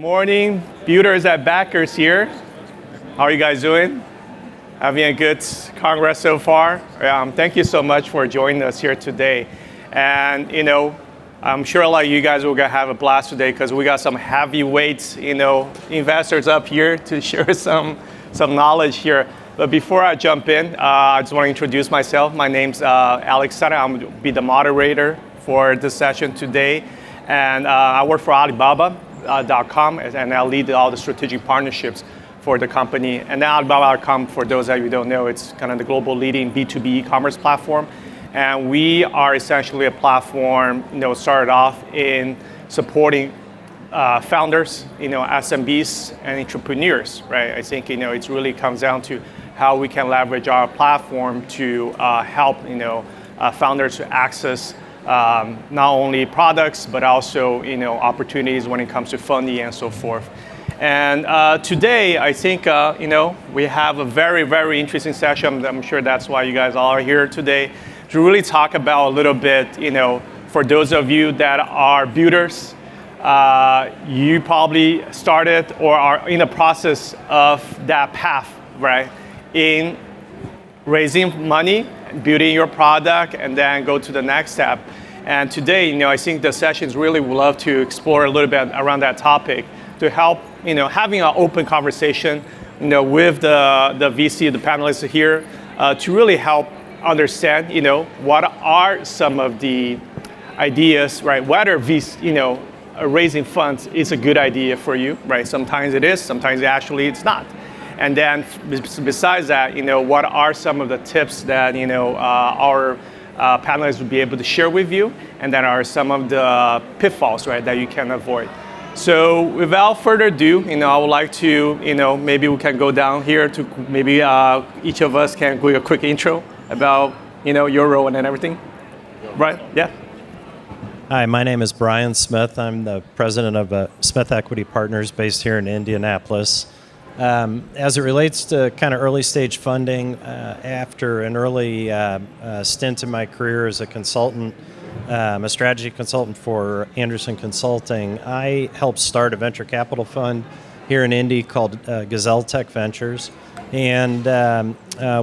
Morning, builders and backers here. How are you guys doing? Having a good Congress so far? Thank you so much for joining us here today. And I'm sure a lot of you guys will have a blast today because we got some heavyweights, investors up here to share some knowledge here. But before I jump in, I just want to introduce myself. My name's Alex Sutter. I'm going to be the moderator for this session today. And I work for Alibaba.com, and I lead all the strategic partnerships for the company. And then Alibaba.com, for those of you who don't know, it's kind of the global leading B2B e-commerce platform. And we are essentially a platform, started off in supporting founders, SMBs and entrepreneurs, right? I think, it really comes down to how we can leverage our platform to help, founders to access not only products, but also, opportunities when it comes to funding and so forth. And today, I think, we have a very, very interesting session. I'm sure that's why you guys all are here today, to really talk about a little bit, for those of you that are builders, you probably started or are in the process of that path, right? In raising money, building your product, and then go to the next step. And today, I think the sessions really would love to explore a little bit around that topic to help, having an open conversation, with the VC, the panelists here, to really help understand, what are some of the ideas, right? Whether VC, raising funds is a good idea for you, right? Sometimes it is, sometimes actually it's not. And then besides that, what are some of the tips that, our panelists will be able to share with you, and then are some of the pitfalls, right, that you can avoid. So without further ado, I would like to, maybe we can go down here to maybe each of us can do a quick intro about, your role and everything. Right? Yeah. Hi, my name is Brian Smith. I'm the president of Smith Equity Partners based here in Indianapolis. As it relates to kind of early stage funding, after an early stint in my career as a consultant, a strategy consultant for Anderson Consulting, I helped start a venture capital fund here in Indy called Gazelle Tech Ventures, and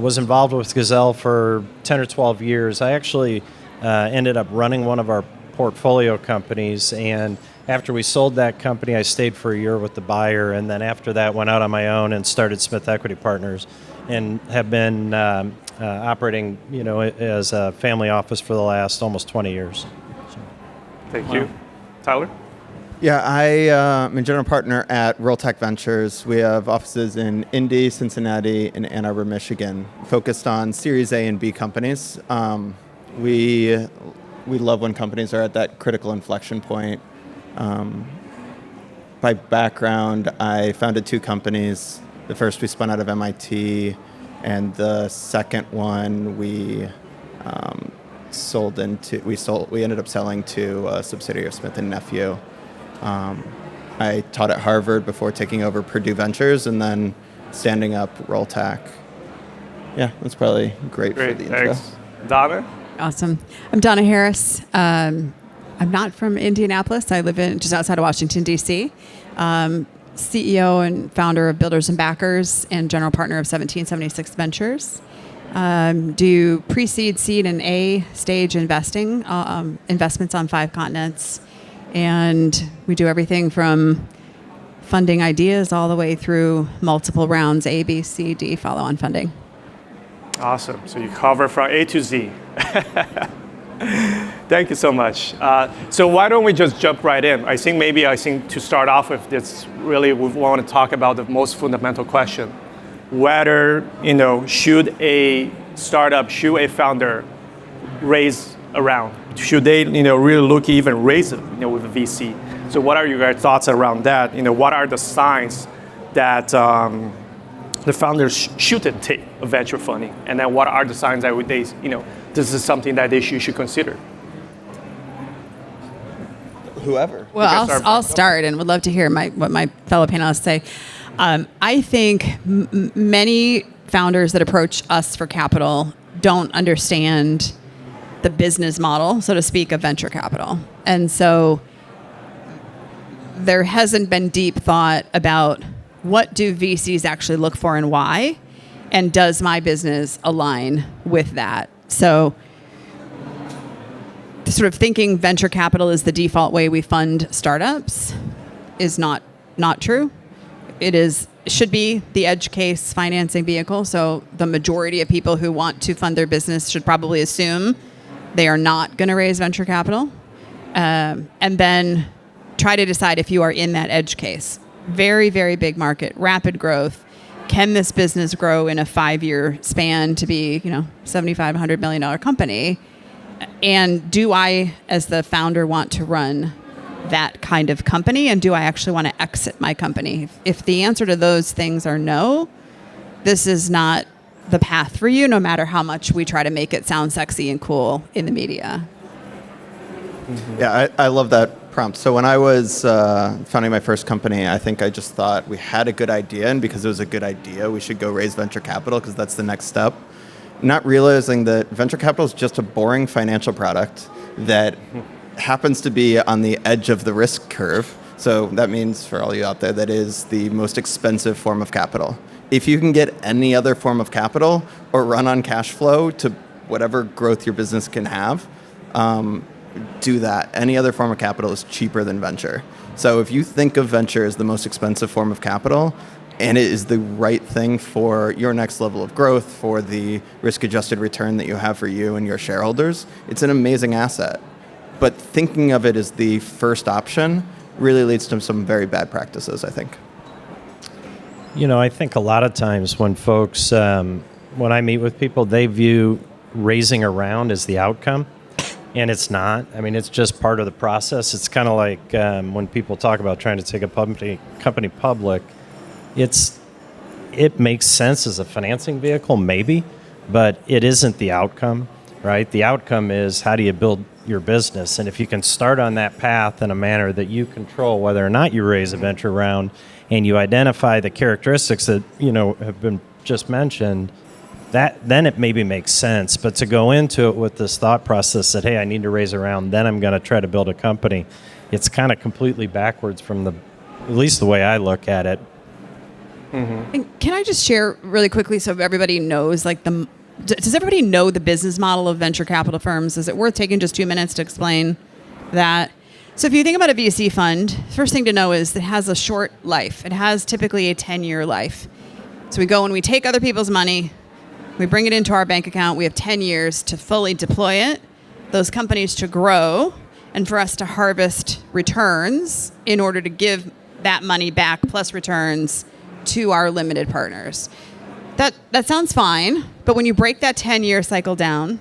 was involved with Gazelle for 10 or 12 years. I actually ended up running one of our portfolio companies, and after we sold that company, I stayed for a year with the buyer, and then after that went out on my own and started Smith Equity Partners, and have been operating, as a family office for the last almost 20 years. So. Thank you. Tyler? Yeah, I'm a general partner at Rural Tech Ventures. We have offices in Indy, Cincinnati, and Ann Arbor, Michigan, focused on Series A and B companies. We love when companies are at that critical inflection point. By background, I founded 2 companies. The first we spun out of MIT, and the second one we ended up selling to a subsidiary of Smith & Nephew. I taught at Harvard before taking over Purdue Ventures and then standing up Roll Tech. Yeah, that's probably great for the intro. Thanks. Donna? Awesome. I'm Donna Harris. I'm not from Indianapolis. I live just outside of Washington, D.C. CEO and founder of Builders and Backers and general partner of 1776 Ventures. Do pre-seed, seed, and A stage investing, investments on 5 continents. And we do everything from funding ideas all the way through multiple rounds, A, B, C, D, follow-on funding. Awesome. So you cover from A to Z. Thank you so much. So why don't we just jump right in? I think to start off with this, really we want to talk about the most fundamental question. Whether, should a startup, should a founder raise a round? Should they, really look even raise it, with a VC? So what are your thoughts around that? What are the signs that the founders shouldn't take a venture funding? And then what are the signs that this is something that they should consider? Whoever. Well, I'll start and would love to hear what my fellow panelists say. I think many founders that approach us for capital don't understand the business model, so to speak, of venture capital. And so there hasn't been deep thought about what do VCs actually look for and why, and does my business align with that? So sort of thinking venture capital is the default way we fund startups is not true. It should be the edge case financing vehicle. So the majority of people who want to fund their business should probably assume they are not going to raise venture capital. And then try to decide if you are in that edge case. Very, very big market, rapid growth. Can this business grow in a 5-year span to be, $75, $100 million company? And do I, as the founder, want to run that kind of company? And do I actually want to exit my company? If the answer to those things are no, this is not the path for you, no matter how much we try to make it sound sexy and cool in the media. Yeah, I love that prompt. So when I was founding my first company, I think I just thought we had a good idea, and because it was a good idea, we should go raise venture capital because that's the next step. Not realizing that venture capital is just a boring financial product that happens to be on the edge of the risk curve. So that means, for all you out there, that is the most expensive form of capital. If you can get any other form of capital or run on cash flow to whatever growth your business can have, do that. Any other form of capital is cheaper than venture. So if you think of venture as the most expensive form of capital, and it is the right thing for your next level of growth, for the risk-adjusted return that you have for you and your shareholders, it's an amazing asset. But thinking of it as the first option really leads to some very bad practices, I think. I think a lot of times when folks, when I meet with people, they view raising a round as the outcome. And it's not. I mean, it's just part of the process. It's kind of like when people talk about trying to take a company public, it makes sense as a financing vehicle, maybe, but it isn't the outcome, right? The outcome is how do you build your business? And if you can start on that path in a manner that you control whether or not you raise a venture round, and you identify the characteristics that have been just mentioned, then it maybe makes sense. But to go into it with this thought process that, hey, I need to raise a round, then I'm going to try to build a company, it's kind of completely backwards from at least the way I look at it. Mm-hmm. And can I just share really quickly so everybody knows, does everybody know the business model of venture capital firms? Is it worth taking just 2 minutes to explain that? So if you think about a VC fund, first thing to know is it has a short life. It has typically a 10-year life. So we go and we take other people's money, we bring it into our bank account. We have 10 years to fully deploy it, those companies to grow, and for us to harvest returns in order to give that money back plus returns to our limited partners. That sounds fine, but when you break that 10-year cycle down,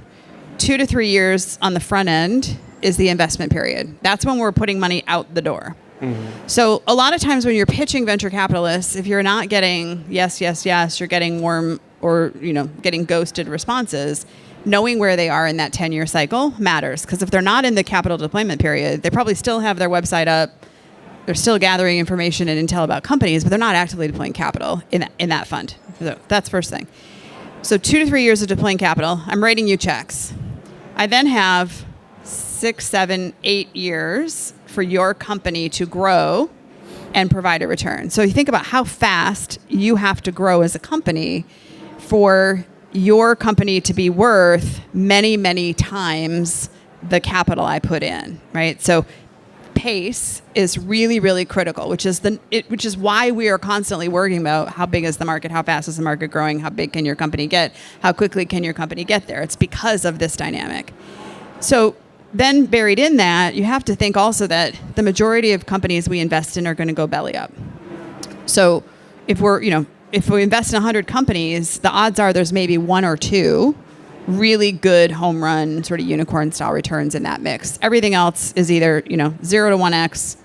2 to 3 years on the front end is the investment period. That's when we're putting money out the door. Mm-hmm. So a lot of times when you're pitching venture capitalists, if you're not getting yes, yes, yes, you're getting warm or getting ghosted responses, knowing where they are in that 10-year cycle matters. Because if they're not in the capital deployment period, they probably still have their website up. They're still gathering information and intel about companies, but they're not actively deploying capital in that fund. So that's first thing. So 2 to 3 years of deploying capital, I'm writing you checks. I then have 6, 7, 8 years for your company to grow and provide a return. So you think about how fast you have to grow as a company for your company to be worth many, many times the capital I put in, right? So pace is really, really critical, which is why we are constantly worrying about how big is the market, how fast is the market growing, how big can your company get, how quickly can your company get there. It's because of this dynamic. So then buried in that, you have to think also that the majority of companies we invest in are going to go belly up. So if we invest in 100 companies, the odds are there's maybe 1 or 2 really good home run sort of unicorn style returns in that mix. Everything else is either 0 to 1x,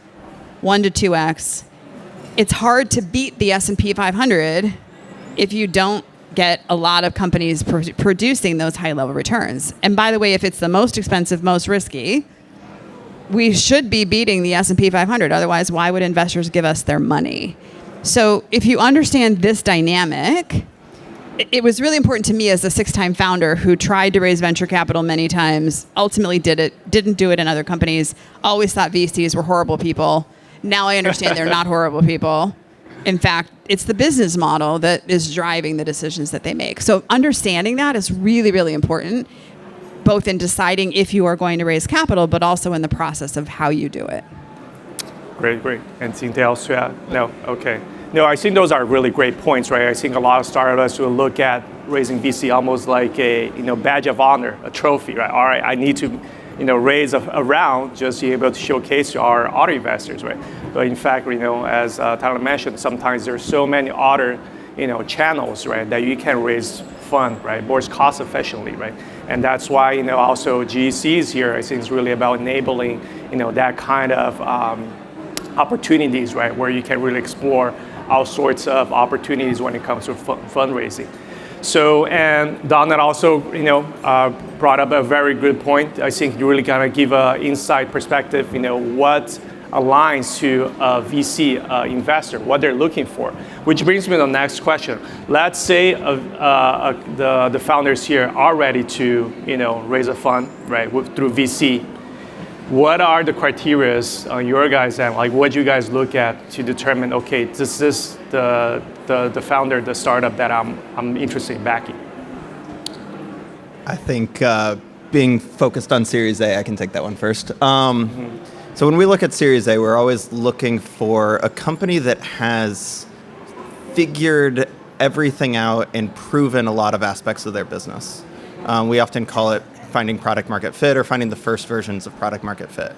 1 to 2x. It's hard to beat the S&P 500 if you don't get a lot of companies producing those high level returns. And by the way, if it's the most expensive, most risky, we should be beating the S&P 500. Otherwise, why would investors give us their money? So if you understand this dynamic, it was really important to me as a 6-time founder who tried to raise venture capital many times, ultimately didn't do it in other companies, always thought VCs were horrible people, Now I understand they're not horrible people. In fact, it's the business model that is driving the decisions that they make. So understanding that is really, really important, both in deciding if you are going to raise capital, but also in the process of how you do it. Great. Anything else to add? No? Okay. No, I think those are really great points, right? I think a lot of startups will look at raising VC almost like a badge of honor, a trophy, right? All right, I need to raise a round just to be able to showcase to our other investors, right? But in fact, as Tyler mentioned, sometimes there's so many other channels, right, that you can raise fund, right, more cost efficiently, right? And that's why also GECs here, I think, is really about enabling that kind of opportunities, right, where you can really explore all sorts of opportunities when it comes to fundraising. So, and Donna also, brought up a very good point. I think you really gotta give an inside perspective, what aligns to a VC investor, what they're looking for. Which brings me to the next question. Let's say the founders here are ready to, raise a fund, right, through VC. What are the criteria on your guys' end? Like, what do you guys look at to determine, okay, this is the founder, the startup that I'm interested in backing? I think being focused on Series A, I can take that one first. So when we look at Series A, we're always looking for a company that has figured everything out and proven a lot of aspects of their business. We often call it finding product market fit or finding the first versions of product market fit.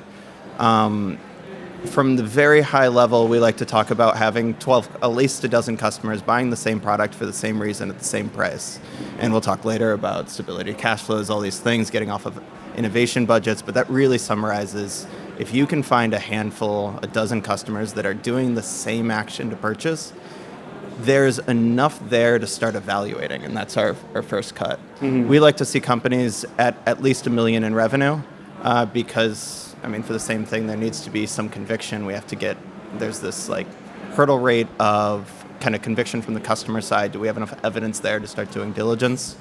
From the very high level, we like to talk about having at least a dozen customers buying the same product for the same reason at the same price. And we'll talk later about stability, cash flows, all these things, getting off of innovation budgets, but that really summarizes if you can find a dozen customers that are doing the same action to purchase, there's enough there to start evaluating, and that's our first cut. Mm-hmm. We like to see companies at least $1 million in revenue because, for the same thing, there needs to be some conviction. There's this hurdle rate of kind of conviction from the customer side. Do we have enough evidence there to start doing diligence?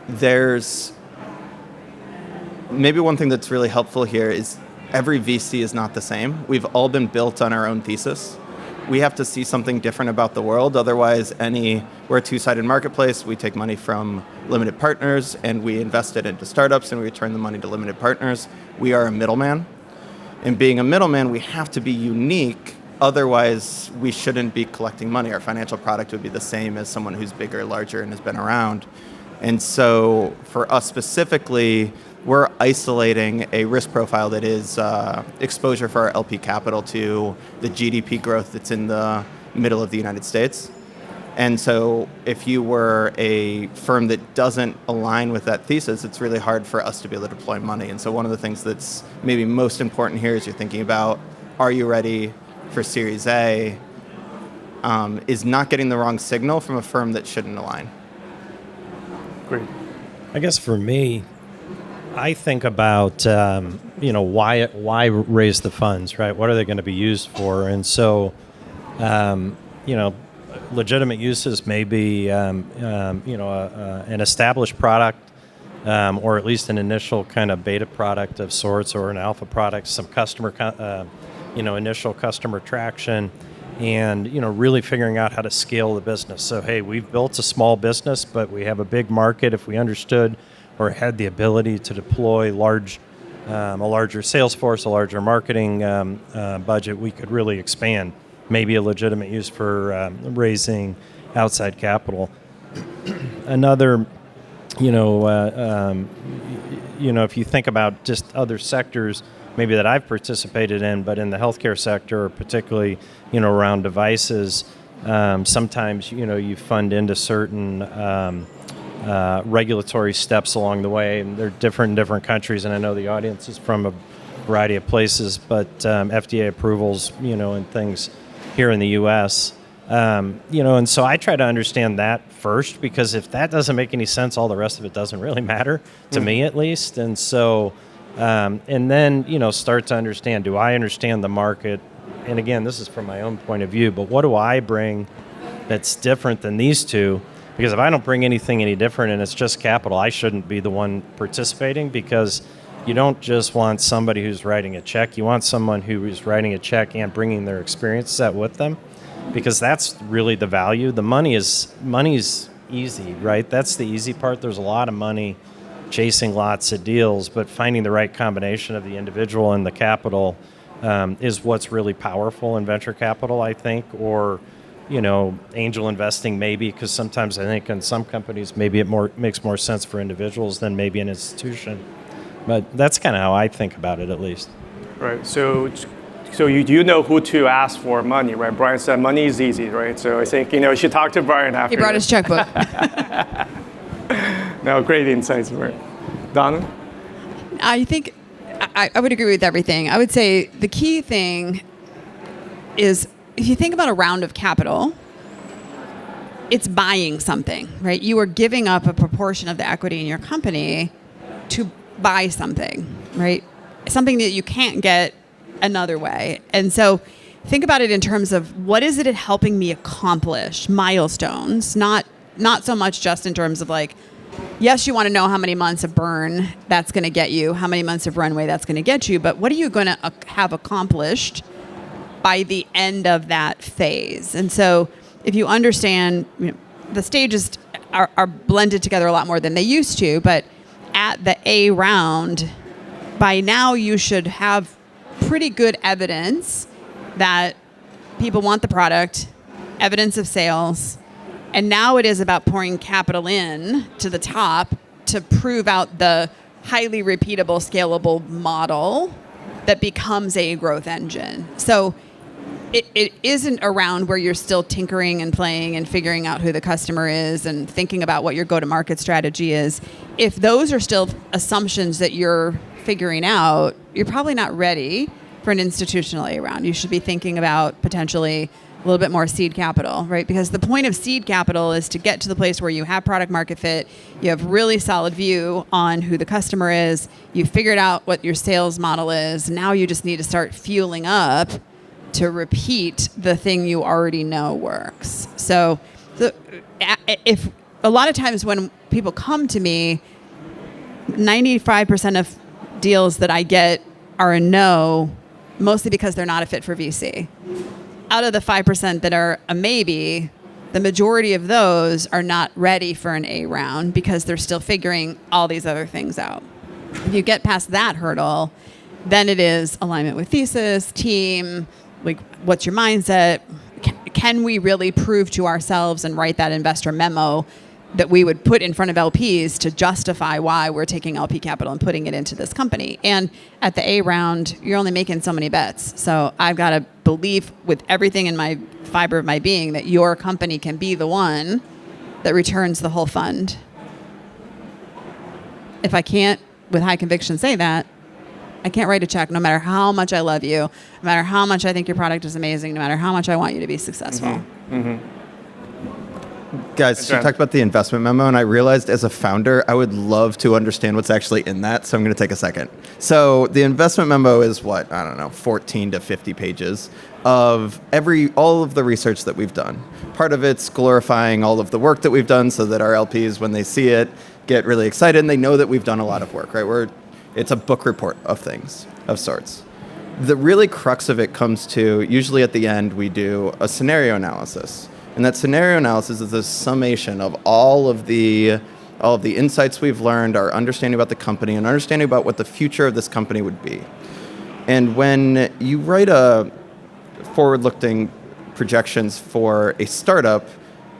There's maybe one thing that's really helpful here is every VC is not the same. We've all been built on our own thesis. We have to see something different about the world. Otherwise, we're a two-sided marketplace. We take money from limited partners and we invest it into startups and we return the money to limited partners. We are a middleman. And being a middleman, we have to be unique. Otherwise, we shouldn't be collecting money. Our financial product would be the same as someone who's bigger, larger, and has been around. And so for us specifically, we're isolating a risk profile that is exposure for our LP capital to the GDP growth that's in the middle of the United States. And so if you were a firm that doesn't align with that thesis, it's really hard for us to be able to deploy money. And so one of the things that's maybe most important here is you're thinking about, are you ready for Series A, is not getting the wrong signal from a firm that shouldn't align. Great. I guess for me, I think about why raise the funds, right? What are they going to be used for? And so, legitimate uses may be an established product, or at least an initial kind of beta product of sorts, or an alpha product, some customer, initial customer traction, and really figuring out how to scale the business. So hey, we've built a small business, but we have a big market. If we understood or had the ability to deploy a larger sales force, a larger marketing budget, we could really expand. Maybe a legitimate use for raising outside capital. Another, if you think about just other sectors, maybe that I've participated in, but in the healthcare sector, particularly, around devices, sometimes, you fund into certain regulatory steps along the way, and they're different in different countries, and I know the audience is from a variety of places, but FDA approvals, and things here in the U.S., and so I try to understand that first, because if that doesn't make any sense, all the rest of it doesn't really matter, to me at least, and so, and then, start to understand, do I understand the market? And again, this is from my own point of view, but what do I bring that's different than these two? Because if I don't bring anything any different and it's just capital, I shouldn't be the one participating, because You don't just want somebody who's writing a check. You want someone who is writing a check and bringing their experience set with them, because that's really the value. The money's easy, right? That's the easy part. There's a lot of money chasing lots of deals, but finding the right combination of the individual and the capital is what's really powerful in venture capital, I think, or angel investing maybe, because sometimes I think in some companies maybe it makes more sense for individuals than maybe an institution. But that's kind of how I think about it, at least. Right. So you do know who to ask for money, right? Brian said money is easy, right? So I think you should talk to Brian after. He brought his checkbook. No, great insights, Brian. Donna? I think I would agree with everything. I would say the key thing is, if you think about a round of capital, it's buying something, right? You are giving up a proportion of the equity in your company to buy something, right? Something that you can't get another way. And so think about it in terms of, what is it helping me accomplish? Milestones, not so much just in terms of like, yes, you want to know how many months of burn that's going to get you, how many months of runway that's going to get you, but what are you going to have accomplished by the end of that phase? And so if you understand, the stages are blended together a lot more than they used to, but at the A round, by now you should have pretty good evidence that people want the product, evidence of sales, and now it is about pouring capital in to the top to prove out the highly repeatable, scalable model that becomes a growth engine. So it isn't around where you're still tinkering and playing and figuring out who the customer is and thinking about what your go-to-market strategy is. If those are still assumptions that you're figuring out, you're probably not ready for an institutional A round. You should be thinking about potentially a little bit more seed capital, right? Because the point of seed capital is to get to the place where you have product market fit, you have really solid view on who the customer is, you figured out what your sales model is, now you just need to start fueling up to repeat the thing you already know works. So if a lot of times when people come to me, 95% of deals that I get are a no, mostly because they're not a fit for VC. Out of the 5% that are a maybe, the majority of those are not ready for an A round because they're still figuring all these other things out. If you get past that hurdle, then it is alignment with thesis, team, like what's your mindset? Can we really prove to ourselves and write that investor memo that we would put in front of LPs to justify why we're taking LP capital and putting it into this company? And at the A round, you're only making so many bets. So I've got to believe with everything in my fiber of my being that your company can be the one that returns the whole fund. If I can't, with high conviction, say that, I can't write a check no matter how much I love you, no matter how much I think your product is amazing, no matter how much I want you to be successful. Mm-hmm. Guys, you talked about the investment memo, and I realized as a founder, I would love to understand what's actually in that, so I'm going to take a second. So the investment memo is 14 to 50 pages of all of the research that we've done. Part of it's glorifying all of the work that we've done so that our LPs, when they see it, get really excited, and they know that we've done a lot of work, right? It's a book report of things, of sorts. The really crux of it comes to, usually at the end, we do a scenario analysis. And that scenario analysis is a summation of all of the insights we've learned, our understanding about the company, and understanding about what the future of this company would be. And when you write a forward-looking projections for a startup,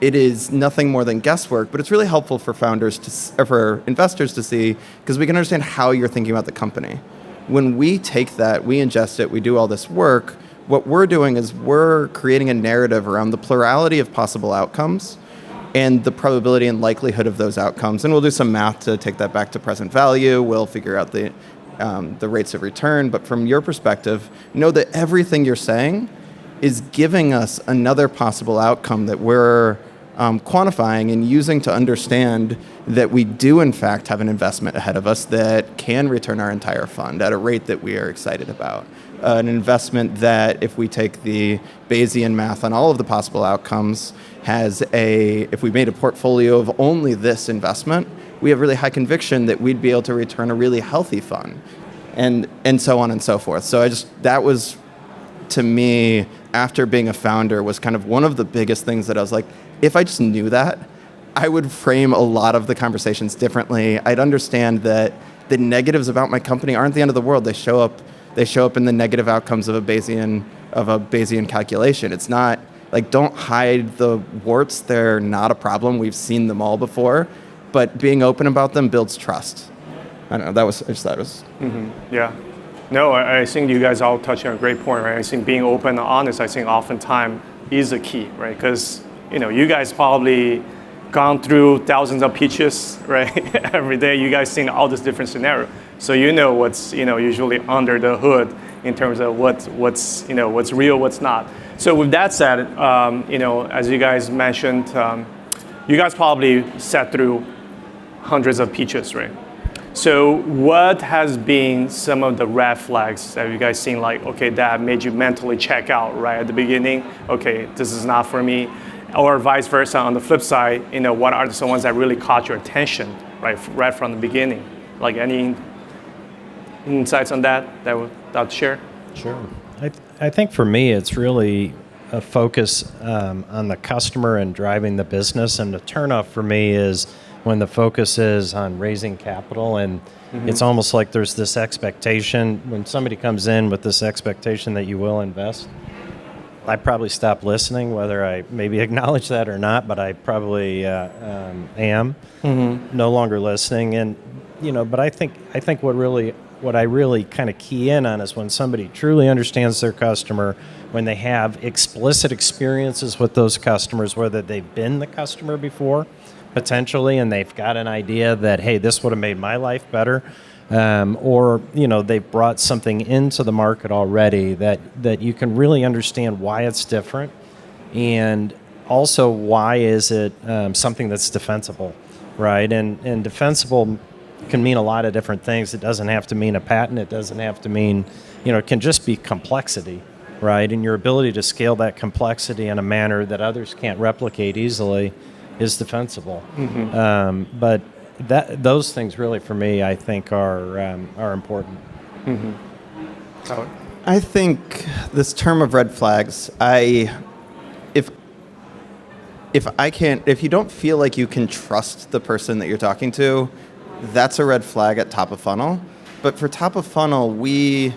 it is nothing more than guesswork, but it's really helpful for for investors to see, because we can understand how you're thinking about the company. When we take that, we ingest it, we do all this work, what we're doing is we're creating a narrative around the plurality of possible outcomes and the probability and likelihood of those outcomes. And we'll do some math to take that back to present value. We'll figure out the rates of return. But from your perspective, know that everything you're saying is giving us another possible outcome that we're quantifying and using to understand that we do in fact have an investment ahead of us that can return our entire fund at a rate that we are excited about. An investment that, if we take the Bayesian math on all of the possible outcomes, if we made a portfolio of only this investment, we have really high conviction that we'd be able to return a really healthy fund, and so on and so forth. So that was, to me, after being a founder, was kind of one of the biggest things that I was like, if I just knew that, I would frame a lot of the conversations differently. I'd understand that the negatives about my company aren't the end of the world. They show up in the negative outcomes of a Bayesian calculation. It's not like, don't hide the warts. They're not a problem. We've seen them all before, but being open about them builds trust. I don't know. I just thought it was. Mm-hmm. Yeah. No, I think you guys all touched on a great point, right? I think being open and honest, I think oftentimes is the key, right? Because, you guys probably gone through thousands of pitches, right? Every day, you guys seen all this different scenario. So what's, usually under the hood in terms of what's real, what's not. So with that said, as you guys mentioned, you guys probably sat through hundreds of pitches, right? So what has been some of the red flags that you guys seen, like, okay, that made you mentally check out right at the beginning? Okay, this is not for me. Or vice versa, on the flip side, what are some ones that really caught your attention, right from the beginning? Like, any insights on that would share? Sure. I think for me, it's really a focus on the customer and driving the business. And the turnoff for me is when the focus is on raising capital, and it's almost like there's this expectation when somebody comes in with this expectation that you will invest. I probably stop listening, whether I maybe acknowledge that or not, but I probably am no longer listening. And but I think what I really kind of key in on is when somebody truly understands their customer, when they have explicit experiences with those customers, whether they've been the customer before, potentially, and they've got an idea that, hey, this would have made my life better, or they've brought something into the market already that you can really understand why it's different, and also why is it something that's defensible, right? And defensible can mean a lot of different things. It doesn't have to mean a patent. It doesn't have to mean, it can just be complexity, right? And your ability to scale that complexity in a manner that others can't replicate easily is defensible. But those things really, for me, I think are important. I think this term of red flags, if you don't feel like you can trust the person that you're talking to, that's a red flag at top of funnel. But for top of funnel, an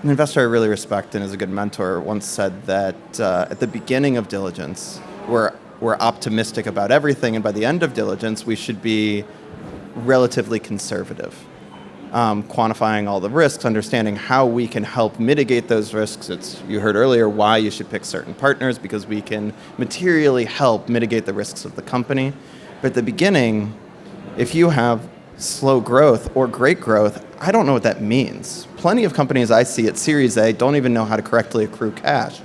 investor I really respect and is a good mentor once said that at the beginning of diligence, we're optimistic about everything, and by the end of diligence, we should be relatively conservative, quantifying all the risks, understanding how we can help mitigate those risks. You heard earlier why you should pick certain partners, because we can materially help mitigate the risks of the company. But at the beginning, if you have slow growth or great growth, I don't know what that means. Plenty of companies I see at Series A don't even know how to correctly accrue cash.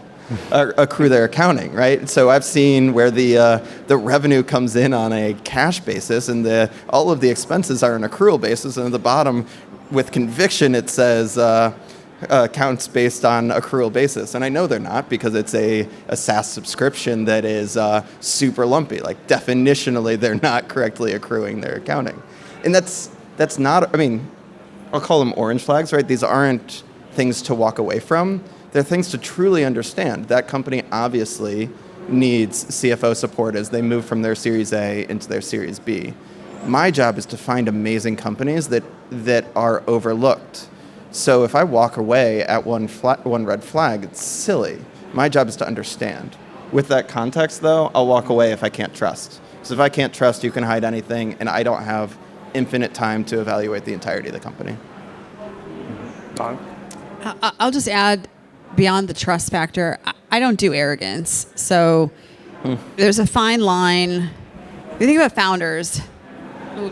Accrue their accounting, right? So I've seen where the revenue comes in on a cash basis, and all of the expenses are an accrual basis, and at the bottom, with conviction, it says accounts based on accrual basis. And I know they're not, because it's a SaaS subscription that is super lumpy. Like, definitionally, they're not correctly accruing their accounting, and that's not. I mean, I'll call them orange flags, right? These aren't things to walk away from. They're things to truly understand. That company obviously needs CFO support as they move from their Series A into their Series B. My job is to find amazing companies that are overlooked. So if I walk away at one red flag, it's silly. My job is to understand. With that context, though, I'll walk away if I can't trust. So if I can't trust, you can hide anything, and I don't have infinite time to evaluate the entirety of the company. Don? I'll just add, beyond the trust factor, I don't do arrogance. So there's a fine line. If you think about founders,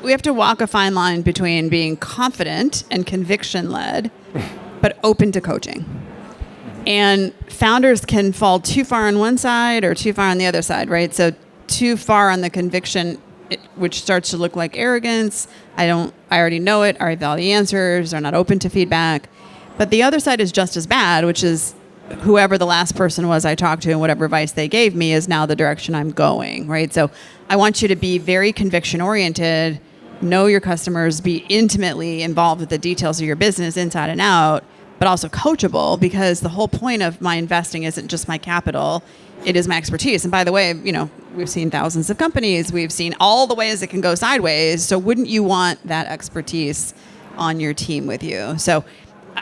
we have to walk a fine line between being confident and conviction-led, but open to coaching. And founders can fall too far on one side or too far on the other side, right? So too far on the conviction, which starts to look like arrogance. I already know it. I already have all the answers. They're not open to feedback. But the other side is just as bad, which is whoever the last person was I talked to and whatever advice they gave me is now the direction I'm going, right? So I want you to be very conviction oriented, know your customers, be intimately involved with the details of your business inside and out, but also coachable, because the whole point of my investing isn't just my capital, it is my expertise. And by the way, we've seen thousands of companies, we've seen all the ways it can go sideways. So wouldn't you want that expertise on your team with you? So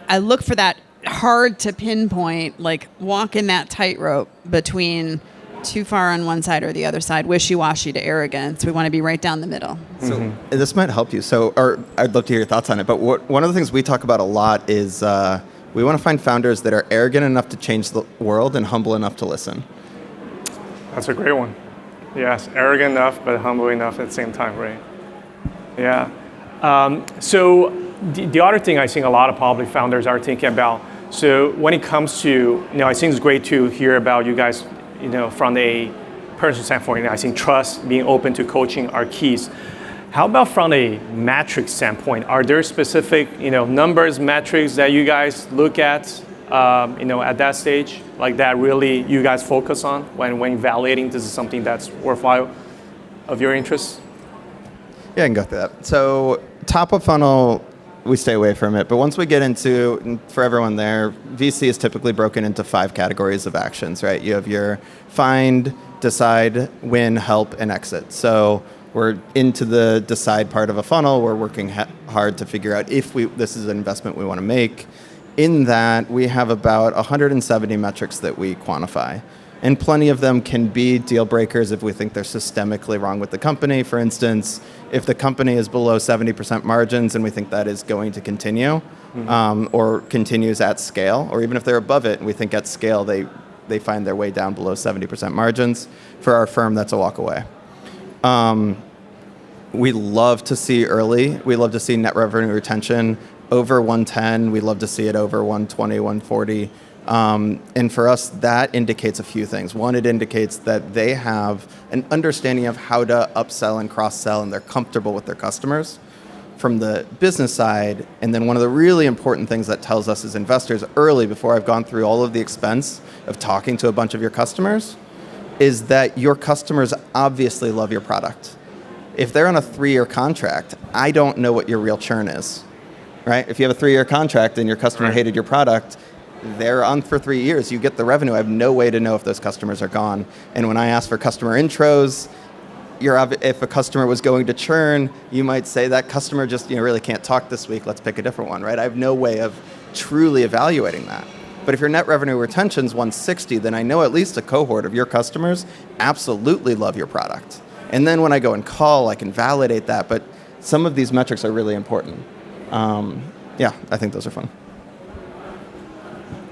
I look for that hard to pinpoint, like walking that tightrope between too far on one side or the other side, wishy-washy to arrogance. We want to be right down the middle. So this might help you. Or I'd love to hear your thoughts on it. But one of the things we talk about a lot is we want to find founders that are arrogant enough to change the world and humble enough to listen. That's a great one. Yes, arrogant enough, but humble enough at the same time, right? Yeah. So the other thing I think a lot of probably founders are thinking about, so when it comes to, I think it's great to hear about you guys, from a personal standpoint. I think trust, being open to coaching are keys. How about from a metric standpoint? Are there specific, numbers, metrics that you guys look at, at that stage, like that really you guys focus on when evaluating this is something that's worthwhile of your interest? Yeah, I can go through that. So top of funnel, we stay away from it. But once we get into, for everyone there, VC is typically broken into 5 categories of actions, right? You have your find, decide, win, help, and exit. So we're into the decide part of a funnel. We're working hard to figure out if this is an investment we want to make. In that, we have about 170 metrics that we quantify. And plenty of them can be deal breakers if we think they're systemically wrong with the company. For instance, if the company is below 70% margins and we think that is going to continue, or continues at scale, or even if they're above it and we think at scale they find their way down below 70% margins, for our firm, that's a walk away. We love to see we love to see net revenue retention over 110. We love to see it over 120, 140. And for us, that indicates a few things. One, it indicates that they have an understanding of how to upsell and cross-sell, and they're comfortable with their customers from the business side. And then one of the really important things that tells us as investors early, before I've gone through all of the expense of talking to a bunch of your customers, is that your customers obviously love your product. If they're on a 3-year contract, I don't know what your real churn is, right? If you have a 3-year contract and your customer hated your product, they're on for 3 years. You get the revenue. I have no way to know if those customers are gone. And when I ask for customer intros, if a customer was going to churn, you might say that customer just really can't talk this week. Let's pick a different one, right? I have no way of truly evaluating that. But if your net revenue retention is 160, then I know at least a cohort of your customers absolutely love your product. And then when I go and call, I can validate that. But some of these metrics are really important. I think those are fun.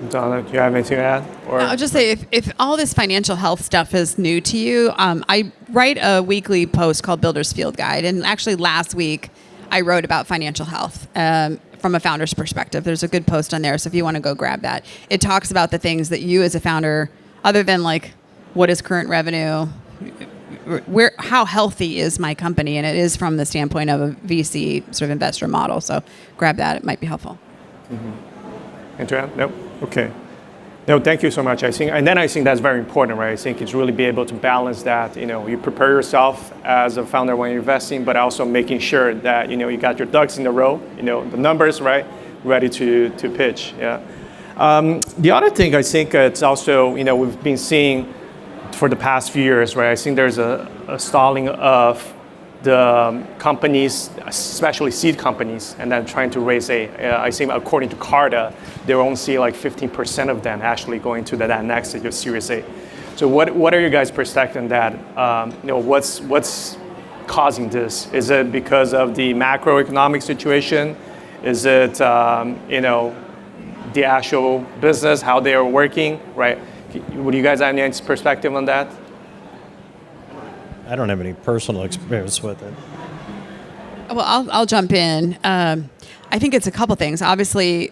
Donna, do you have anything to add? Or? I'll just say, if all this financial health stuff is new to you, I write a weekly post called Builder's Field Guide. And actually last week, I wrote about financial health from a founder's perspective. There's a good post on there, so if you want to go grab that. It talks about the things that you as a founder, other than like, what is current revenue, how healthy is my company? And it is from the standpoint of a VC sort of investor model. So grab that, it might be helpful. Nope. Okay. No, thank you so much. I think that's very important, right? I think it's really be able to balance that. You prepare yourself as a founder when you're investing, but also making sure that you got your ducks in a row. The numbers right, ready to pitch. Yeah. The other thing I think it's also we've been seeing for the past few years, right? I think there's a stalling of the companies, especially seed companies, and then trying to raise I think according to Carta, they only see like 15% of them actually going to that next stage of Series A. So what are your guys' perspective on that? What's causing this? Is it because of the macroeconomic situation? Is it the actual business, how they are working, right? Would you guys have any perspective on that? I don't have any personal experience with it. Well, I'll jump in. I think it's a couple things. Obviously,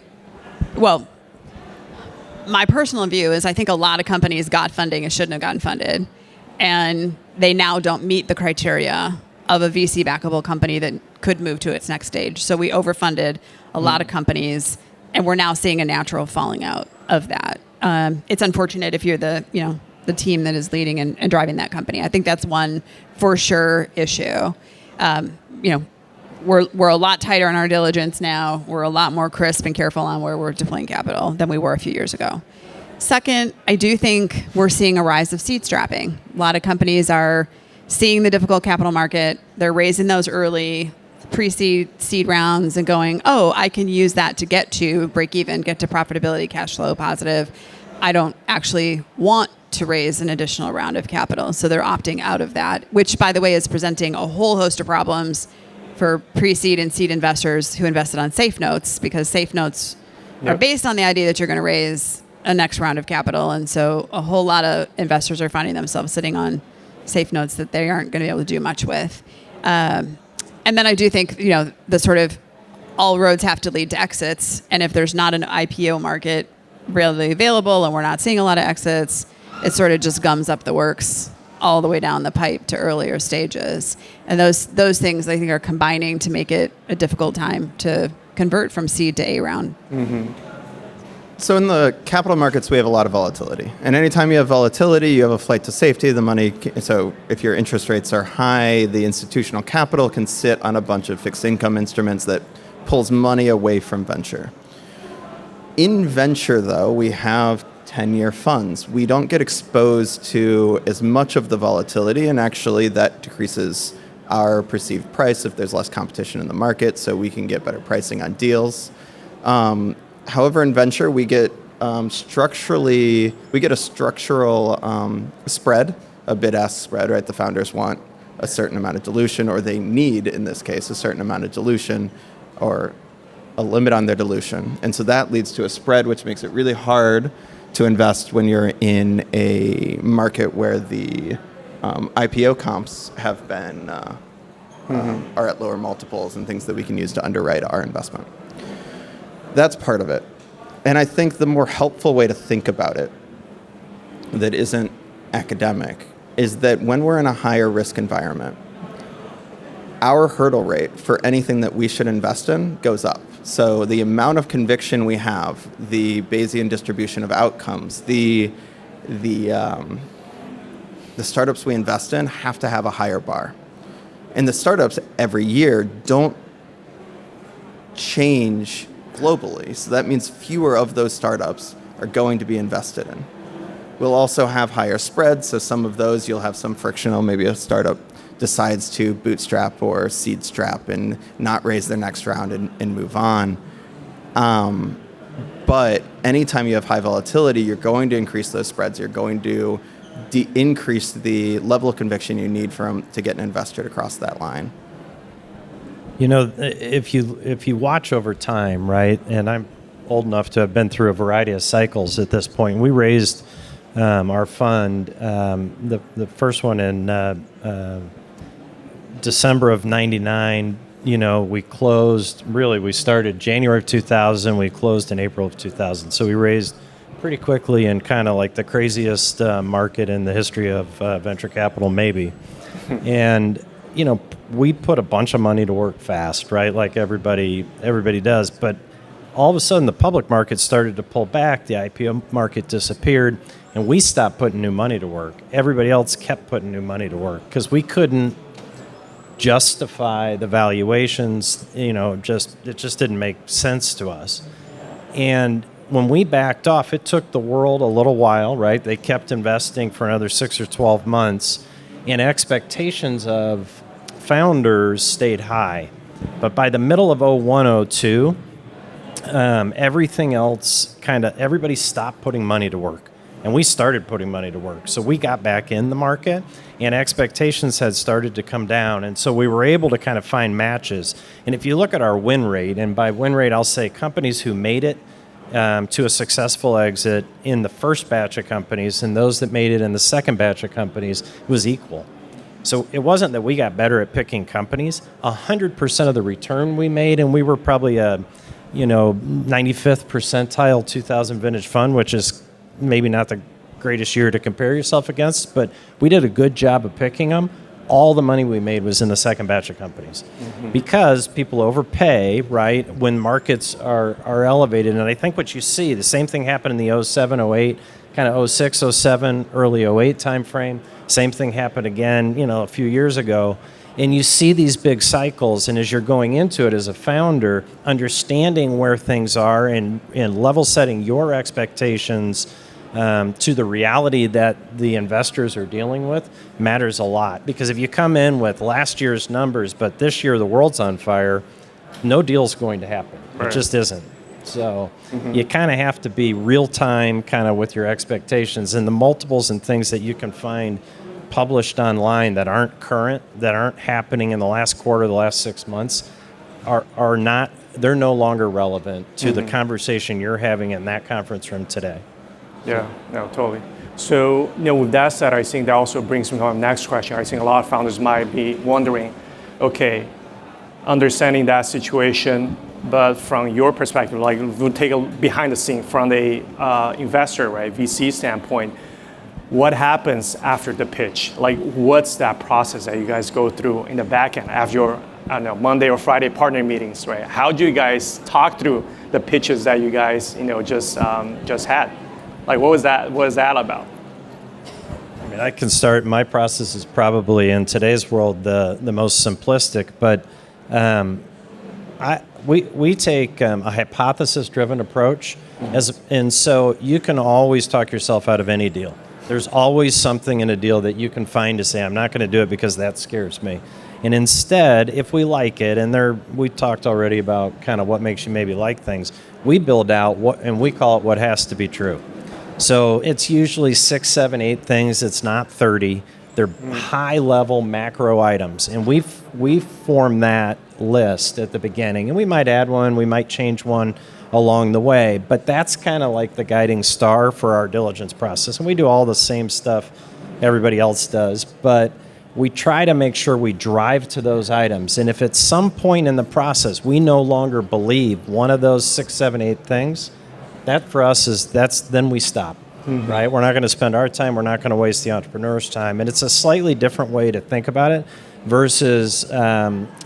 my personal view is I think a lot of companies got funding and shouldn't have gotten funded. And they now don't meet the criteria of a VC backable company that could move to its next stage. So we overfunded a lot of companies, and we're now seeing a natural falling out of that. it's unfortunate if you're the team that is leading and driving that company. I think that's one for sure issue. We're a lot tighter on our diligence now. We're a lot more crisp and careful on where we're deploying capital than we were a few years ago. Second, I do think we're seeing a rise of seed strapping. A lot of companies are seeing the difficult capital market. They're raising those early pre-seed, seed rounds and going, oh, I can use that to get to break even, get to profitability, cash flow positive. I don't actually want to raise an additional round of capital. So they're opting out of that, which, by the way, is presenting a whole host of problems for pre-seed and seed investors who invested on safe notes, because safe notes are based on the idea that you're going to raise a next round of capital. And so a whole lot of investors are finding themselves sitting on safe notes that they aren't going to be able to do much with. And then I do think, the sort of all roads have to lead to exits. And if there's not an IPO market readily available and we're not seeing a lot of exits, it sort of just gums up the works all the way down the pipe to earlier stages. And those things, I think, are combining to make it a difficult time to convert from seed to A round. Mm-hmm. So in the capital markets, we have a lot of volatility. And anytime you have volatility, you have a flight to safety. So if your interest rates are high, the institutional capital can sit on a bunch of fixed income instruments that pulls money away from venture. In venture, though, we have 10-year funds. We don't get exposed to as much of the volatility, and actually that decreases our perceived price if there's less competition in the market, so we can get better pricing on deals. However, in venture, we get a structural spread, a bid-ask spread, right? The founders want a certain amount of dilution, or they need, in this case, a certain amount of dilution, or a limit on their dilution. And so that leads to a spread, which makes it really hard to invest when you're in a market where the IPO comps have been, are at lower multiples and things that we can use to underwrite our investment. That's part of it. And I think the more helpful way to think about it that isn't academic is that when we're in a higher risk environment, our hurdle rate for anything that we should invest in goes up. So the amount of conviction we have, the Bayesian distribution of outcomes, the startups we invest in have to have a higher bar. And the startups every year don't change globally. So that means fewer of those startups are going to be invested in. We'll also have higher spreads. So some of those you'll have some frictional, maybe a startup decides to bootstrap or seed strap and not raise their next round and move on. But anytime you have high volatility, you're going to increase those spreads. You're going to increase the level of conviction you need to get an investor to cross that line. If you watch over time, right, and I'm old enough to have been through a variety of cycles at this point. We raised our fund, the first one in December of '99. We started January of 2000. We closed in April of 2000. So we raised pretty quickly in kind of like the craziest market in the history of venture capital, maybe. And we put a bunch of money to work fast, right? Like everybody does. But all of a sudden, the public market started to pull back. The IPO market disappeared, and we stopped putting new money to work. Everybody else kept putting new money to work because we couldn't justify the valuations. It just didn't make sense to us. And when we backed off, it took the world a little while, right? They kept investing for another 6 or 12 months, and expectations of founders stayed high. But by the middle of 01, 02, everything else everybody stopped putting money to work. And we started putting money to work. So we got back in the market, and expectations had started to come down. And so we were able to kind of find matches. And if you look at our win rate, and by win rate, I'll say companies who made it to a successful exit in the first batch of companies and those that made it in the second batch of companies was equal. So it wasn't that we got better at picking companies. 100% of the return we made, and we were probably a 95th percentile 2000 vintage fund, which is maybe not the greatest year to compare yourself against, but we did a good job of picking them. all the money we made was in the second batch of companies because people overpay, right, when markets are elevated. And I think what you see, the same thing happened in the 07, 08, kind of 06, 07, early 08 timeframe. Same thing happened again, a few years ago. And you see these big cycles, and as you're going into it as a founder, understanding where things are and level setting your expectations to the reality that the investors are dealing with matters a lot. Because if you come in with last year's numbers, but this year the world's on fire, no deal's going to happen. Right. It just isn't. So you kind of have to be real time kind of with your expectations, and the multiples and things that you can find published online that aren't current, that aren't happening in the last quarter, the last 6 months, are not, they're no longer relevant to the conversation you're having in that conference room today. Yeah, no, totally. So, with that said, I think that also brings me to the next question. I think a lot of founders might be wondering, okay, understanding that situation, but from your perspective, like we'll take a behind the scene from the investor, right, VC standpoint, what happens after the pitch? Like, what's that process that you guys go through in the back end after your, Monday or Friday partner meetings, right? How do you guys talk through the pitches that you guys, just had? Like, what was that about? I mean, I can start. My process is probably in today's world the most simplistic, but we take a hypothesis-driven approach, and so you can always talk yourself out of any deal. There's always something in a deal that you can find to say, I'm not going to do it because that scares me. And instead, if we like it, and we talked already about kind of what makes you maybe like things, we build out and we call it what has to be true. So it's usually 6, 7, 8 things. It's not 30. They're high-level macro items, and we form that list at the beginning, and we might add one, we might change one along the way, but that's kind of like the guiding star for our diligence process, and we do all the same stuff everybody else does, but we try to make sure we drive to those items, and if at some point in the process we no longer believe one of those 6, 7, 8 things, that for us then we stop. Right? We're not going to spend our time. We're not going to waste the entrepreneur's time. And it's a slightly different way to think about it versus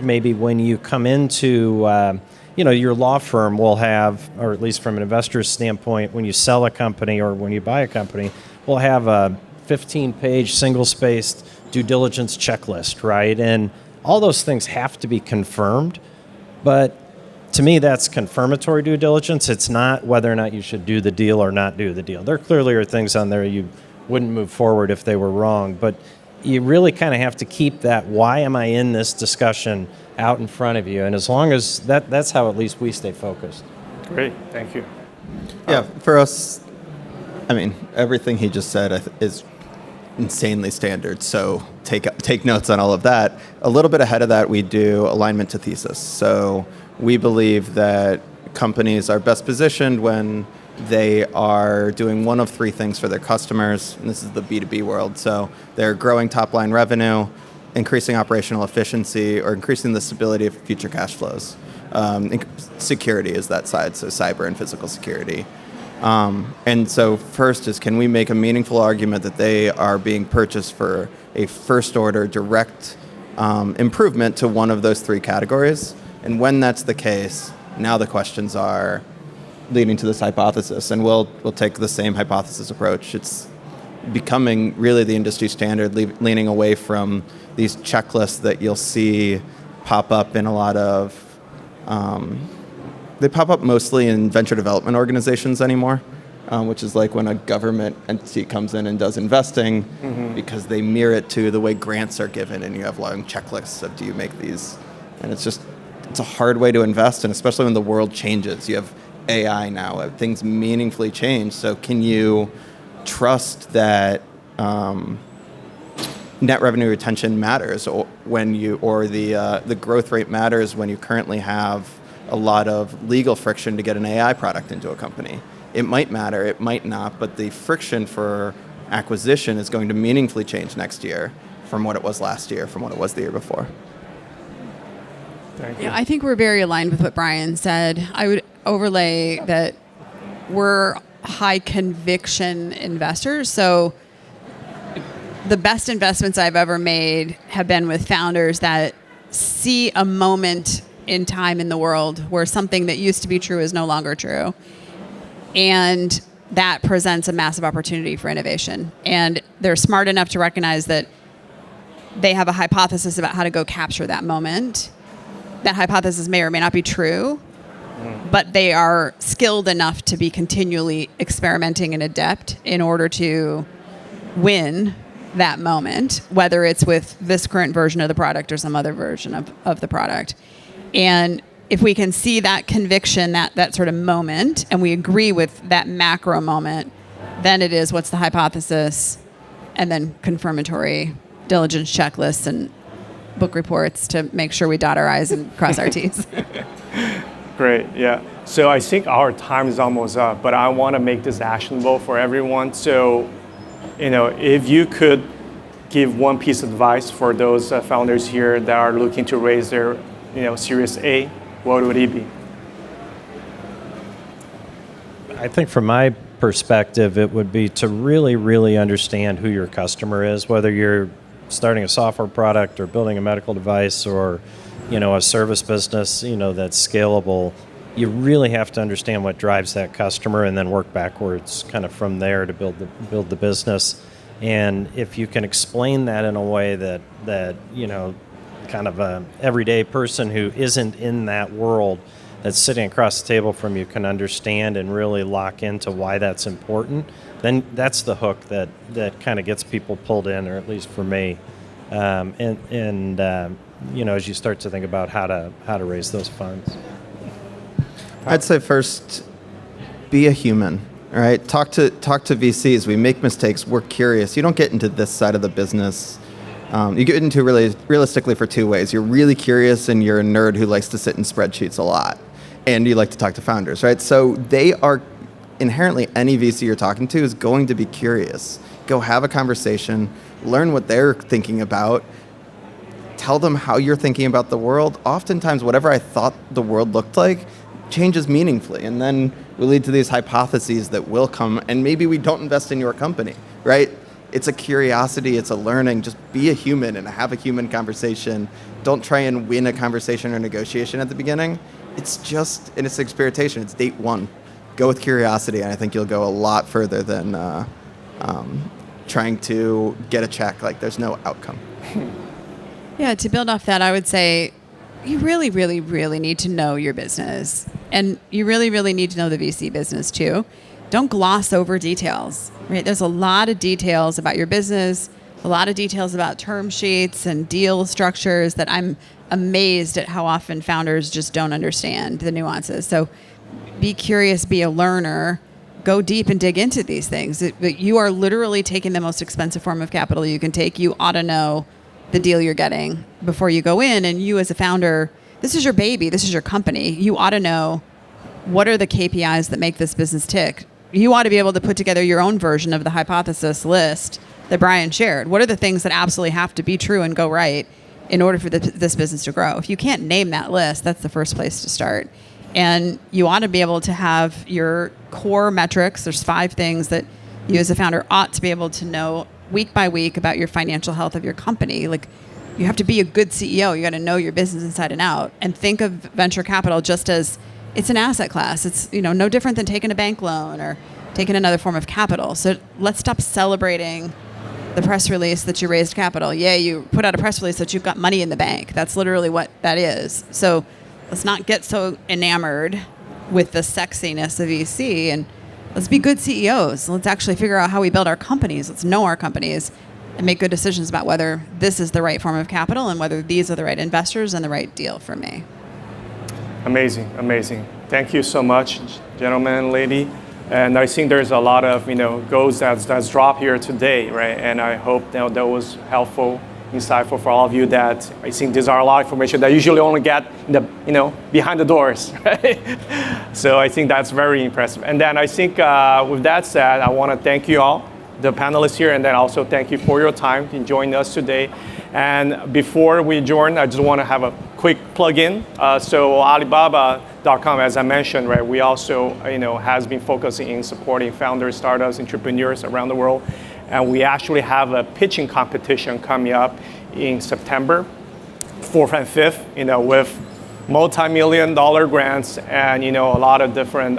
maybe when you come into, your law firm will have, or at least from an investor's standpoint, when you sell a company or when you buy a company, we'll have a 15-page single-spaced due diligence checklist, right? And all those things have to be confirmed, but to me, that's confirmatory due diligence. It's not whether or not you should do the deal or not do the deal. There clearly are things on there you wouldn't move forward if they were wrong, but you really kind of have to keep that why am I in this discussion out in front of you. And as long as that's how at least we stay focused. Great, thank you. Yeah, for us, I mean, everything he just said is insanely standard, so take notes on all of that. A little bit ahead of that, we do alignment to thesis. So we believe that companies are best positioned when they are doing one of 3 things for their customers, and this is the B2B world. So they're growing top-line revenue, increasing operational efficiency, or increasing the stability of future cash flows. Security is that side, so cyber and physical security. And so first is, can we make a meaningful argument that they are being purchased for a first-order direct improvement to one of those 3 categories? And when that's the case, now the questions are leading to this hypothesis, and we'll take the same hypothesis approach. It's becoming really the industry standard, leaning away from these checklists that you'll see pop up in a lot of, they pop up mostly in venture development organizations anymore, which is like when a government entity comes in and does investing, because they mirror it to the way grants are given, and you have long checklists of do you make these, and it's a hard way to invest, and especially when the world changes. You have AI now, things meaningfully change. So can you trust that net revenue retention matters, or the growth rate matters when you currently have a lot of legal friction to get an AI product into a company? It might matter, it might not, but the friction for acquisition is going to meaningfully change next year from what it was last year, from what it was the year before. Thank you. Yeah, I think we're very aligned with what Brian said. I would overlay that we're high conviction investors. So the best investments I've ever made have been with founders that see a moment in time in the world where something that used to be true is no longer true. And that presents a massive opportunity for innovation. And they're smart enough to recognize that they have a hypothesis about how to go capture that moment. That hypothesis may or may not be true, but they are skilled enough to be continually experimenting and adept in order to win that moment, whether it's with this current version of the product or some other version of the product. And if we can see that conviction, that sort of moment, and we agree with that macro moment, then it is what's the hypothesis, and then confirmatory diligence checklists and book reports to make sure we dot our I's and cross our T's. Great, yeah. So I think our time is almost up, but I want to make this actionable for everyone. So, if you could give one piece of advice for those founders here that are looking to raise their, Series A, what would it be? I think from my perspective, it would be to really, really understand who your customer is, whether you're starting a software product or building a medical device or, a service business, that's scalable. You really have to understand what drives that customer and then work backwards kind of from there to build the business. And if you can explain that in a way that kind of a everyday person who isn't in that world that's sitting across the table from you can understand and really lock into why that's important, then that's the hook that kind of gets people pulled in, or at least for me. As you start to think about how to raise those funds. I'd say first, be a human. All right, talk to VCs. We make mistakes. We're curious. You don't get into this side of the business. You get into really realistically for two ways. You're really curious, and you're a nerd who likes to sit in spreadsheets a lot, and you like to talk to founders, right? So they are inherently, any VC you're talking to is going to be curious. Go have a conversation, learn what they're thinking about, tell them how you're thinking about the world. Oftentimes, whatever I thought the world looked like changes meaningfully, and then will lead to these hypotheses that will come, and maybe we don't invest in your company, right? It's a curiosity, it's a learning. Just be a human and have a human conversation. Don't try and win a conversation or negotiation at the beginning. It's just, and it's experimentation, it's date one. Go with curiosity, and I think you'll go a lot further than trying to get a check. Like, there's no outcome. Yeah, to build off that, I would say you really, really, really need to know your business. And you really, really need to know the VC business too. Don't gloss over details, right? There's a lot of details about your business, a lot of details about term sheets and deal structures that I'm amazed at how often founders just don't understand the nuances. So be curious, be a learner, go deep and dig into these things. You are literally taking the most expensive form of capital you can take. You ought to know the deal you're getting before you go in. And you as a founder, this is your baby, this is your company. You ought to know what are the KPIs that make this business tick. You ought to be able to put together your own version of the hypothesis list that Brian shared. What are the things that absolutely have to be true and go right in order for this business to grow? If you can't name that list, that's the first place to start. And you ought to be able to have your core metrics. There's 5 things that you as a founder ought to be able to know week by week about your financial health of your company. Like, you have to be a good CEO. You got to know your business inside and out, and think of venture capital just as it's an asset class. It's no different than taking a bank loan or taking another form of capital. So let's stop celebrating the press release that you raised capital. Yeah, you put out a press release that you've got money in the bank. That's literally what that is. So let's not get so enamored with the sexiness of VC, and let's be good CEOs. Let's actually figure out how we build our companies. Let's know our companies and make good decisions about whether this is the right form of capital and whether these are the right investors and the right deal for me. Amazing, amazing. Thank you so much, gentlemen and lady. And I think there's a lot of goals that's dropped here today, right? And I hope that was helpful, insightful for all of you. That I think these are a lot of information that I usually only get in the behind the doors, right? So I think that's very impressive. And then I think with that said, I want to thank you all, the panelists here, and then also thank you for your time in joining us today. And before we adjourn, I just want to have a quick plug-in. So Alibaba.com, as I mentioned, right, we also has been focusing in supporting founders, startups, entrepreneurs around the world. And we actually have a pitching competition coming up in September, 4th and 5th, with multi-million-dollar grants and, a lot of different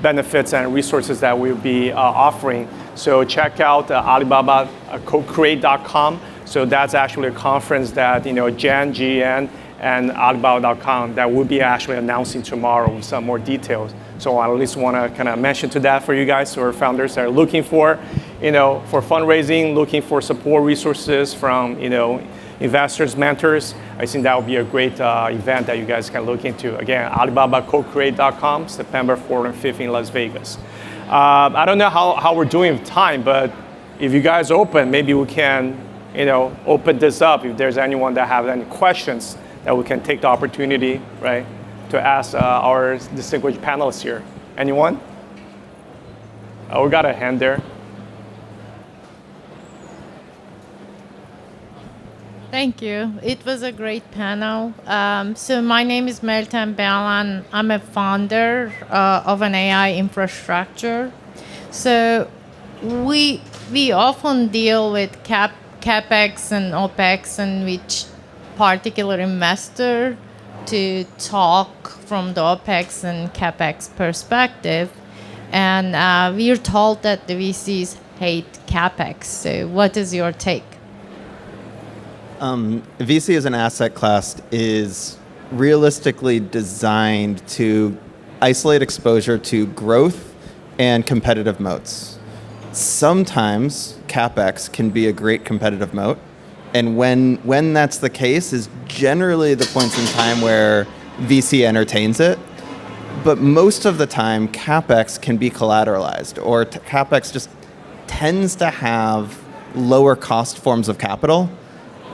benefits and resources that we'll be offering. So check out Alibaba co-create.com. So that's actually a conference that, Jen, GN, and Alibaba.com that we'll be actually announcing tomorrow with some more details. So I at least want to kind of mention to that for you guys who are founders that are looking for, for fundraising, looking for support resources from, investors, mentors. I think that would be a great event that you guys can look into. Again, AlibabaCoCreate.com, September 4th and 5th in Las Vegas. I don't know how we're doing with time, but if you guys open, maybe we can, open this up. If there's anyone that have any questions, that we can take the opportunity, right, to ask our distinguished panelists here. Anyone? Oh, we got a hand there. Thank you. It was a great panel. So my name is Meltem Belan. I'm a founder of an AI infrastructure. So we often deal with CapEx and OpEx and which particular investor to talk from the OpEx and CapEx perspective. And we're told that the VCs hate CapEx. So what is your take? VC as an asset class is realistically designed to isolate exposure to growth and competitive moats. Sometimes CapEx can be a great competitive moat, and when that's the case is generally the points in time where VC entertains it. But most of the time, CapEx can be collateralized, or CapEx just tends to have lower cost forms of capital.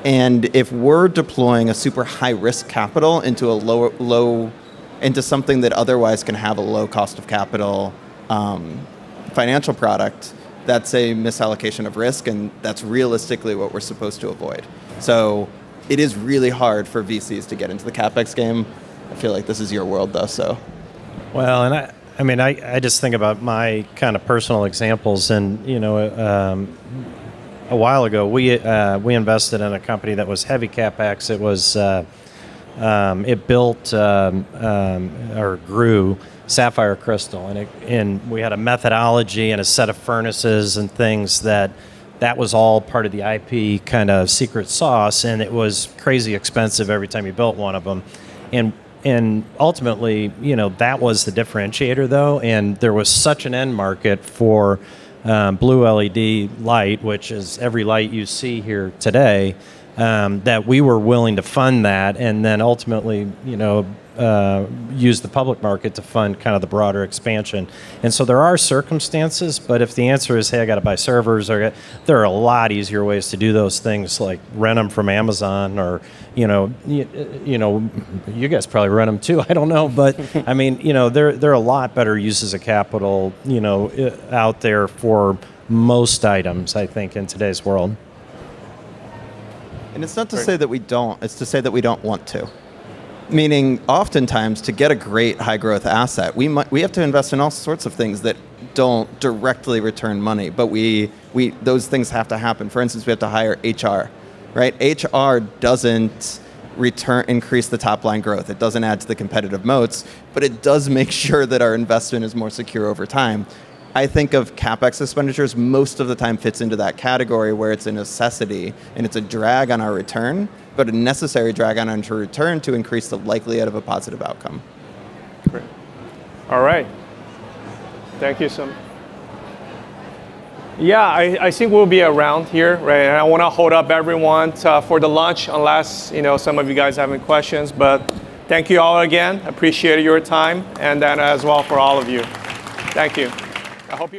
And if we're deploying a super high risk capital into into something that otherwise can have a low cost of capital financial product, that's a misallocation of risk, and that's realistically what we're supposed to avoid. So it is really hard for VCs to get into the CapEx game. I feel like this is your world though, so. Well, and I just think about my kind of personal examples, and a while ago, we invested in a company that was heavy CapEx. It was it built or grew sapphire crystal, and we had a methodology and a set of furnaces and things that was all part of the IP kind of secret sauce, and it was crazy expensive every time you built one of them, and ultimately, that was the differentiator though, and there was such an end market for blue LED light, which is every light you see here today, that we were willing to fund that, and then ultimately, use the public market to fund kind of the broader expansion. And so there are circumstances, but if the answer is, hey, I got to buy servers, there are a lot easier ways to do those things, like rent them from Amazon, or you guys probably rent them too. I don't know, but I mean, there are a lot better uses of capital, out there for most items, I think, in today's world. And it's not to say that we don't, it's to say that we don't want to. Meaning, oftentimes, to get a great high-growth asset, we have to invest in all sorts of things that don't directly return money, but those things have to happen. For instance, we have to hire HR, right? HR doesn't increase the top-line growth. It doesn't add to the competitive moats, but it does make sure that our investment is more secure over time. I think of CapEx expenditures most of the time fits into that category where it's a necessity and it's a drag on our return, but a necessary drag on our return to increase the likelihood of a positive outcome. Great. All right. Thank you so much. Yeah, I think we'll be around here, right? And I want to hold up everyone for the lunch, unless some of you guys have any questions. But thank you all again. Appreciate your time, and then as well for all of you. Thank you. I hope you.